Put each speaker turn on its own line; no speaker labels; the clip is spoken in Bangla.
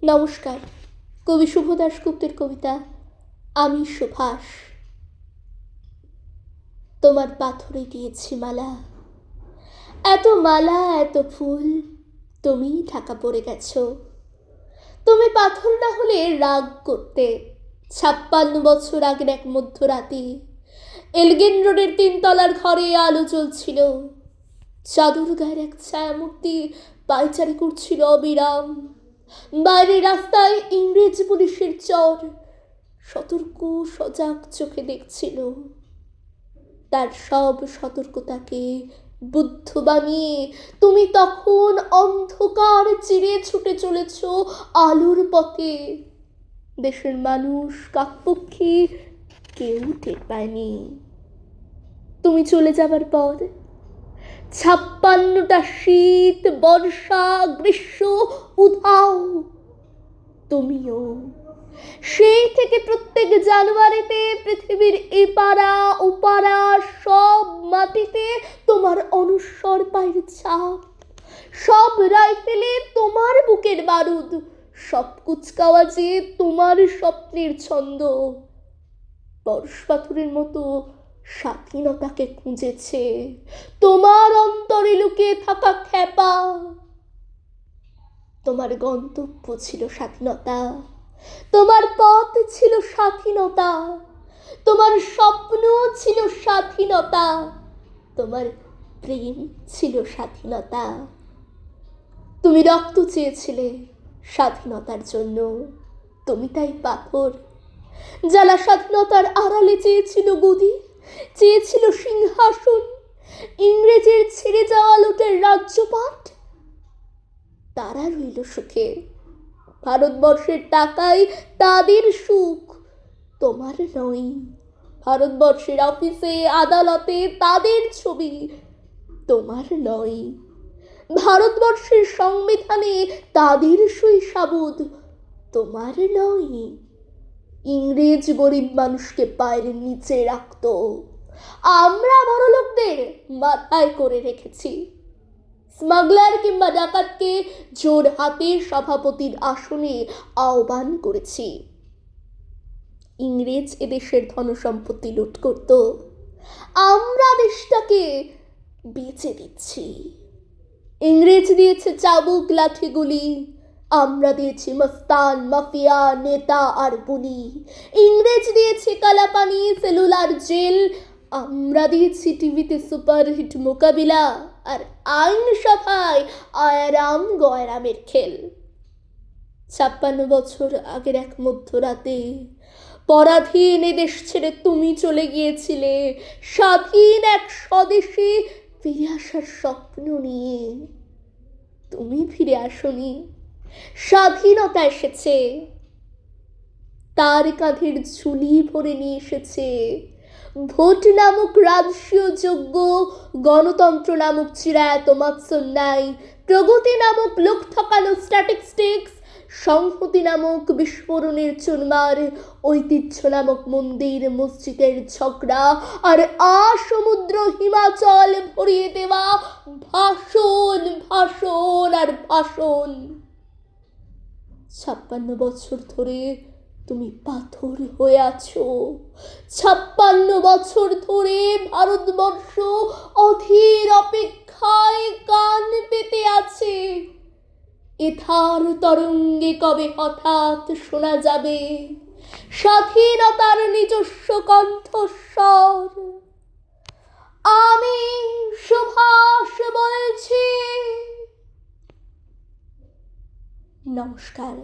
নমস্কার। কবি শুভ দাশগুপ্তের কবিতা আমি সুভাষ। তোমার পাথরে দিয়েছি মালা, এত মালা এত ফুল, তুমি ঢাকা পড়ে গেছো। তুমি পাথর না হলে রাগ করতে 56 বছর আগের এক মধ্যরাতে এলগিন রোডের 3 তলার ঘরে আলো জ্বলছিল। চাদর গায়ের এক ছায়ামূর্তি পায়চারি করছিল অবিরাম। বাইরের রাস্তায় ইংরেজ পুলিশের চর সতর্ক সজাগ চোখে দেখছিল। তার সব সতর্কতাকে বুদ্ধ বানিয়ে তুমি তখন অন্ধকার চিরে ছুটে চলেছ আলোর পথে। দেশের মানুষ কাকপক্ষী কেউ টের পায়নি। তুমি চলে যাবার পর 56টা শীত, বর্ষা, গ্রীষ্ম উধাও। তুমিও সেই থেকে প্রত্যেক জানুয়ারিতে পৃথিবীর এপারা ওপারা সব মাটিতে তোমার অনুস্বর পায়ের ছাপ, সব রাইফেলে তোমার বুকের বারুদ, সব কুচকাওয়াজে তোমার স্বপ্নের ছন্দ। পরশ পাথরের মতো স্বাধীনতাকে খুঁজেছে তোমার অন্তরে লুকিয়ে থাকা খ্যাপা। তোমার গন্তব্য ছিল স্বাধীনতা, তোমার পথ ছিল স্বাধীনতা, তোমার স্বপ্ন ছিল স্বাধীনতা, তোমার প্রেম ছিল স্বাধীনতা। তুমি রক্ত চেয়েছিলে স্বাধীনতার জন্য, তুমি তাই পাথর। যারা স্বাধীনতার আড়ালে চেয়েছিল গদি, চেয়েছিল সিংহাসন, ইংরেজের ছেড়ে যাওয়া লুটের রাজ্যপাট, তারা রইল সুখে। ভারতবর্ষের টাকায় তাদের সুখ, তোমার নয়। ভারতবর্ষের অফিসে আদালতে তাদের ছবি, তোমার নয়। ভারতবর্ষের সংবিধানে তাদের সই সাবুদ, তোমার নয়। ইংরেজ গরিব মানুষকে পায়ের নিচে রাখত, আমরা বড়লোকদের মাথায় করে রেখেছি। স্মাগলার কিংবা ডাকাতকে জোর হাতে সভাপতির আসনে আহ্বান করেছি। ইংরেজ এদেশের ধনসম্পত্তি লুট করত, আমরা দেশটাকে বেচে দিচ্ছি। ইংরেজ দিয়েছে চাবুক লাঠিগুলি, আমরা দিয়েছি মস্তান মাফিয়া নেতা আর বুলি। ইংরেজ দিয়েছে কালাপানি সেলুলার জেল, আমরা দিয়েছি টিভিতে সুপারহিট মোকাবিলা আর আইনসভায় আয়ারাম গয়রামের খেল। 56 বছর আগের এক মধ্যরাতে পরাধীন এদেশ ছেড়ে তুমি চলে গিয়েছিলে স্বাধীন এক স্বদেশে ফিরে আসার স্বপ্ন নিয়ে। তুমি ফিরে আসনি, স্বাধীনতা এসেছে। তার কাঁধের ঝুলি ভরে নিয়ে এসেছে ভোট নামক রাজস্বীয় যোগ্য, গণতন্ত্র নামক চিরায়ত মাৎসন্যায়, প্রগতি নামক লোক ঠকানো স্ট্যাটিস্টিক্স, সংহতি নামক বিস্ফোরণের চুরমার, ঐতিহ্য নামক মন্দির মসজিদের ঝগড়া আর সমুদ্র হিমাচল ভরিয়ে দেওয়া ভাষণ ভাষণ আর ভাষণ। 56 বছর ধরে তুমি পাথর হয়ে আছো। 56 বছর ধরে ভারতবর্ষ অধীর অপেক্ষায় কান পেতে আছে। এথার তরঙ্গে কবে হঠাৎ শোনা যাবে স্বাধীনতার নিজস্ব কণ্ঠস্বর। আমি সুভাষ বলছি। নমস্কার।